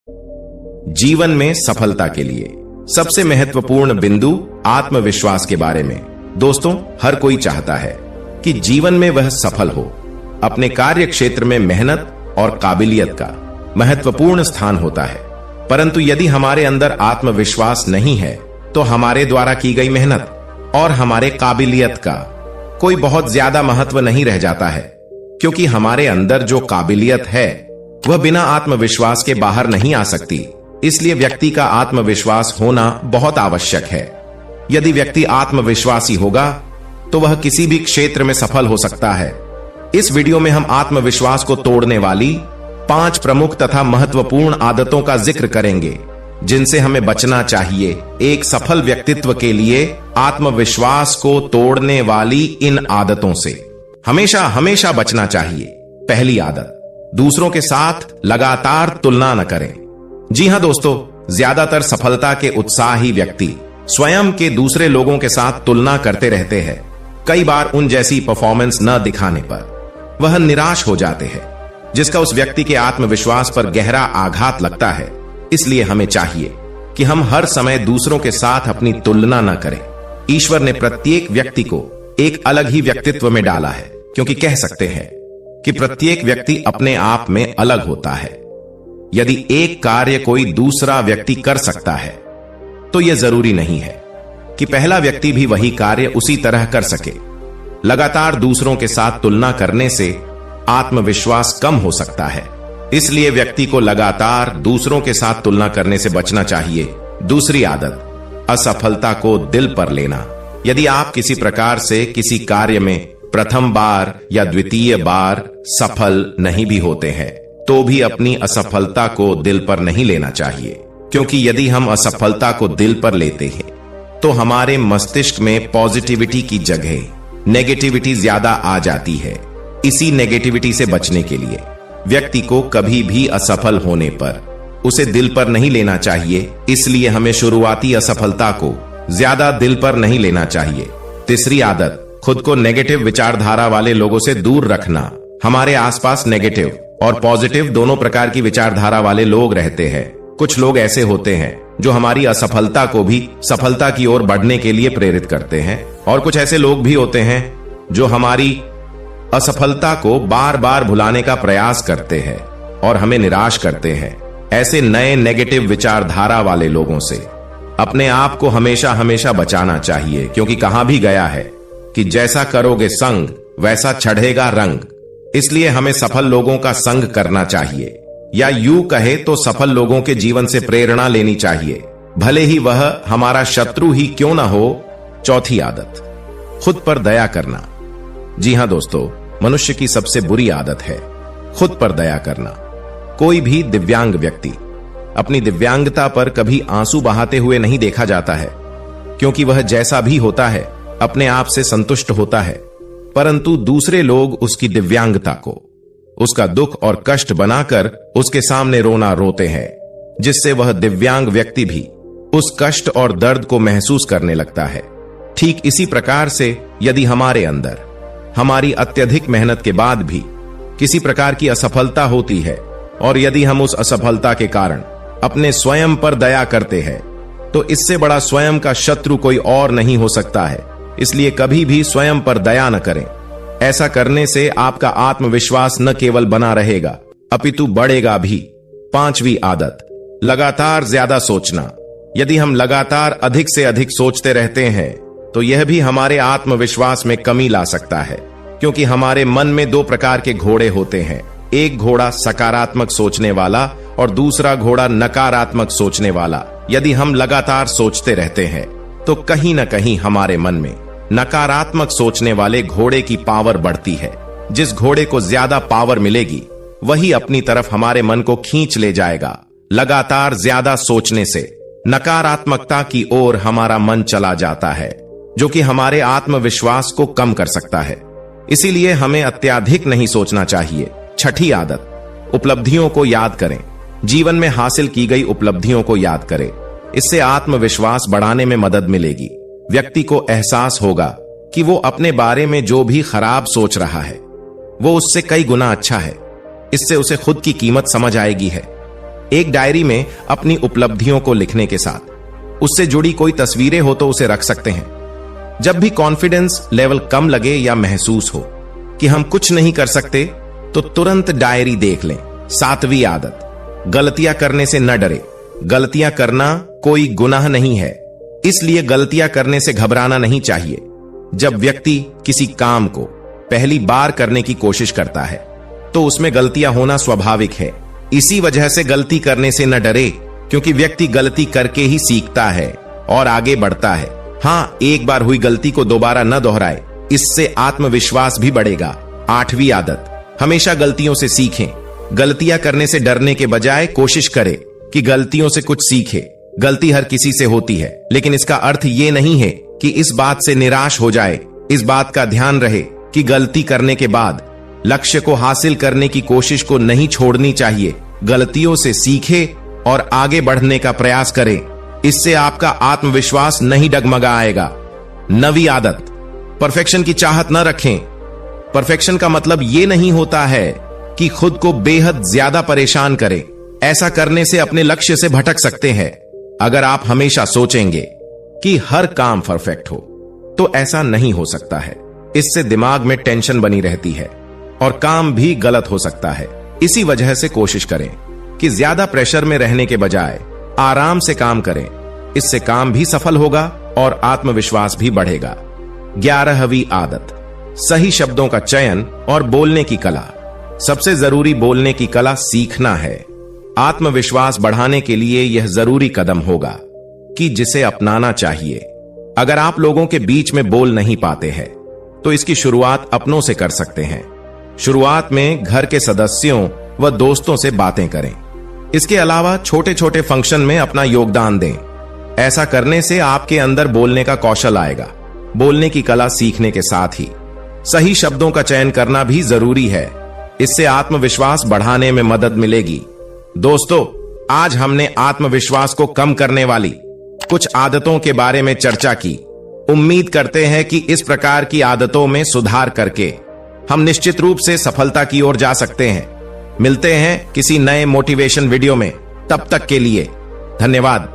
जीवन में सफलता के लिए सबसे महत्वपूर्ण बिंदु आत्मविश्वास के बारे में। दोस्तों, हर कोई चाहता है कि जीवन में वह सफल हो। अपने कार्य क्षेत्र में मेहनत और काबिलियत का महत्वपूर्ण स्थान होता है, परंतु यदि हमारे अंदर आत्मविश्वास नहीं है तो हमारे द्वारा की गई मेहनत और हमारे काबिलियत का कोई बहुत ज्यादा महत्व नहीं रह जाता है, क्योंकि हमारे अंदर जो काबिलियत है वह बिना आत्मविश्वास के बाहर नहीं आ सकती। इसलिए व्यक्ति का आत्मविश्वास होना बहुत आवश्यक है। यदि व्यक्ति आत्मविश्वासी होगा तो वह किसी भी क्षेत्र में सफल हो सकता है। इस वीडियो में हम आत्मविश्वास को तोड़ने वाली 5 प्रमुख तथा महत्वपूर्ण आदतों का जिक्र करेंगे, जिनसे हमें बचना चाहिए। एक सफल व्यक्तित्व के लिए आत्मविश्वास को तोड़ने वाली इन आदतों से हमेशा हमेशा बचना चाहिए। पहली आदत, दूसरों के साथ लगातार तुलना न करें। जी हां दोस्तों, ज्यादातर सफलता के उत्साही व्यक्ति स्वयं के दूसरे लोगों के साथ तुलना करते रहते हैं। कई बार उन जैसी परफॉर्मेंस न दिखाने पर वह निराश हो जाते हैं, जिसका उस व्यक्ति के आत्मविश्वास पर गहरा आघात लगता है। इसलिए हमें चाहिए कि हम हर समय दूसरों के साथ अपनी तुलना न करें। ईश्वर ने प्रत्येक व्यक्ति को एक अलग ही व्यक्तित्व में डाला है, क्योंकि कह सकते हैं कि प्रत्येक व्यक्ति अपने आप में अलग होता है। यदि एक कार्य कोई दूसरा व्यक्ति कर सकता है तो यह जरूरी नहीं है कि पहला व्यक्ति भी वही कार्य उसी तरह कर सके। लगातार दूसरों के साथ तुलना करने से आत्मविश्वास कम हो सकता है। इसलिए व्यक्ति को लगातार दूसरों के साथ तुलना करने से बचना चाहिए। दूसरी आदत, असफलता को दिल पर लेना। यदि आप किसी प्रकार से किसी कार्य में प्रथम बार या द्वितीय बार सफल नहीं भी होते हैं तो भी अपनी असफलता को दिल पर नहीं लेना चाहिए, क्योंकि यदि हम असफलता को दिल पर लेते हैं तो हमारे मस्तिष्क में पॉजिटिविटी की जगह नेगेटिविटी ज्यादा आ जाती है। इसी नेगेटिविटी से बचने के लिए व्यक्ति को कभी भी असफल होने पर उसे दिल पर नहीं लेना चाहिए। इसलिए हमें शुरुआती असफलता को ज्यादा दिल पर नहीं लेना चाहिए। तीसरी आदत, खुद को नेगेटिव विचारधारा वाले लोगों से दूर रखना। हमारे आसपास नेगेटिव और पॉजिटिव दोनों प्रकार की विचारधारा वाले लोग रहते हैं। कुछ लोग ऐसे होते हैं जो हमारी असफलता को भी सफलता की ओर बढ़ने के लिए प्रेरित करते हैं, और कुछ ऐसे लोग भी होते हैं जो हमारी असफलता को बार बार भुलाने का प्रयास करते हैं और हमें निराश करते हैं। ऐसे नए नेगेटिव विचारधारा वाले लोगों से अपने आप को हमेशा हमेशा बचाना चाहिए, क्योंकि कहा भी गया है कि जैसा करोगे संग वैसा चढ़ेगा रंग। इसलिए हमें सफल लोगों का संग करना चाहिए, या यूं कहे तो सफल लोगों के जीवन से प्रेरणा लेनी चाहिए, भले ही वह हमारा शत्रु ही क्यों ना हो। चौथी आदत, खुद पर दया करना। जी हां दोस्तों, मनुष्य की सबसे बुरी आदत है खुद पर दया करना। कोई भी दिव्यांग व्यक्ति अपनी दिव्यांगता पर कभी आंसू बहाते हुए नहीं देखा जाता है, क्योंकि वह जैसा भी होता है अपने आप से संतुष्ट होता है। परंतु दूसरे लोग उसकी दिव्यांगता को उसका दुख और कष्ट बनाकर उसके सामने रोना रोते हैं, जिससे वह दिव्यांग व्यक्ति भी उस कष्ट और दर्द को महसूस करने लगता है। ठीक इसी प्रकार से यदि हमारे अंदर हमारी अत्यधिक मेहनत के बाद भी किसी प्रकार की असफलता होती है, और यदि हम उस असफलता के कारण अपने स्वयं पर दया करते हैं, तो इससे बड़ा स्वयं का शत्रु कोई और नहीं हो सकता है। इसलिए कभी भी स्वयं पर दया न करें। ऐसा करने से आपका आत्मविश्वास न केवल बना रहेगा अपितु बढ़ेगा भी। पांचवी आदत, लगातार ज्यादा सोचना। यदि हम लगातार अधिक से अधिक सोचते रहते हैं तो यह भी हमारे आत्मविश्वास में कमी ला सकता है, क्योंकि हमारे मन में 2 प्रकार के घोड़े होते हैं। एक घोड़ा सकारात्मक सोचने वाला और दूसरा घोड़ा नकारात्मक सोचने वाला। यदि हम लगातार सोचते रहते हैं तो कहीं न कहीं हमारे मन में नकारात्मक सोचने वाले घोड़े की पावर बढ़ती है। जिस घोड़े को ज्यादा पावर मिलेगी वही अपनी तरफ हमारे मन को खींच ले जाएगा। लगातार ज्यादा सोचने से नकारात्मकता की ओर हमारा मन चला जाता है, जो कि हमारे आत्मविश्वास को कम कर सकता है। इसीलिए हमें अत्यधिक नहीं सोचना चाहिए। छठी आदत, उपलब्धियों को याद करें। जीवन में हासिल की गई उपलब्धियों को याद करें। इससे आत्मविश्वास बढ़ाने में मदद मिलेगी। व्यक्ति को एहसास होगा कि वो अपने बारे में जो भी खराब सोच रहा है वो उससे कई गुना अच्छा है। इससे उसे खुद की कीमत समझ आएगी है। एक डायरी में अपनी उपलब्धियों को लिखने के साथ उससे जुड़ी कोई तस्वीरें हो तो उसे रख सकते हैं। जब भी कॉन्फिडेंस लेवल कम लगे या महसूस हो कि हम कुछ नहीं कर सकते, तो तुरंत डायरी देख लें। 7वीं आदत, गलतियां करने से न डरे। गलतियां करना कोई गुनाह नहीं है, इसलिए गलतियां करने से घबराना नहीं चाहिए। जब व्यक्ति किसी काम को पहली बार करने की कोशिश करता है तो उसमें गलतियां होना स्वाभाविक है। इसी वजह से गलती करने से न डरे, क्योंकि व्यक्ति गलती करके ही सीखता है और आगे बढ़ता है। हाँ, एक बार हुई गलती को दोबारा न दोहराए, इससे आत्मविश्वास भी बढ़ेगा। 8वीं आदत, हमेशा गलतियों से सीखें। गलतियां करने से डरने के बजाय कोशिश करें कि गलतियों से कुछ सीखे। गलती हर किसी से होती है, लेकिन इसका अर्थ ये नहीं है कि इस बात से निराश हो जाए। इस बात का ध्यान रहे कि गलती करने के बाद लक्ष्य को हासिल करने की कोशिश को नहीं छोड़नी चाहिए। गलतियों से सीखे और आगे बढ़ने का प्रयास करें, इससे आपका आत्मविश्वास नहीं डगमगाएगा। 9वीं आदत, परफेक्शन की चाहत न रखें। परफेक्शन का मतलब यह नहीं होता है कि खुद को बेहद ज्यादा परेशान करें। ऐसा करने से अपने लक्ष्य से भटक सकते हैं। अगर आप हमेशा सोचेंगे कि हर काम परफेक्ट हो, तो ऐसा नहीं हो सकता है। इससे दिमाग में टेंशन बनी रहती है और काम भी गलत हो सकता है। इसी वजह से कोशिश करें कि ज्यादा प्रेशर में रहने के बजाय आराम से काम करें। इससे काम भी सफल होगा और आत्मविश्वास भी बढ़ेगा। 11वीं आदत, सही शब्दों का चयन और बोलने की कला। सबसे जरूरी बोलने की कला सीखना है। आत्मविश्वास बढ़ाने के लिए यह जरूरी कदम होगा कि जिसे अपनाना चाहिए। अगर आप लोगों के बीच में बोल नहीं पाते हैं, तो इसकी शुरुआत अपनों से कर सकते हैं। शुरुआत में घर के सदस्यों व दोस्तों से बातें करें। इसके अलावा छोटे छोटे फंक्शन में अपना योगदान दें। ऐसा करने से आपके अंदर बोलने का कौशल आएगा। बोलने की कला सीखने के साथ ही सही शब्दों का चयन करना भी जरूरी है। इससे आत्मविश्वास बढ़ाने में मदद मिलेगी। दोस्तों, आज हमने आत्मविश्वास को कम करने वाली कुछ आदतों के बारे में चर्चा की। उम्मीद करते हैं कि इस प्रकार की आदतों में सुधार करके हम निश्चित रूप से सफलता की ओर जा सकते हैं। मिलते हैं किसी नए मोटिवेशन वीडियो में। तब तक के लिए धन्यवाद।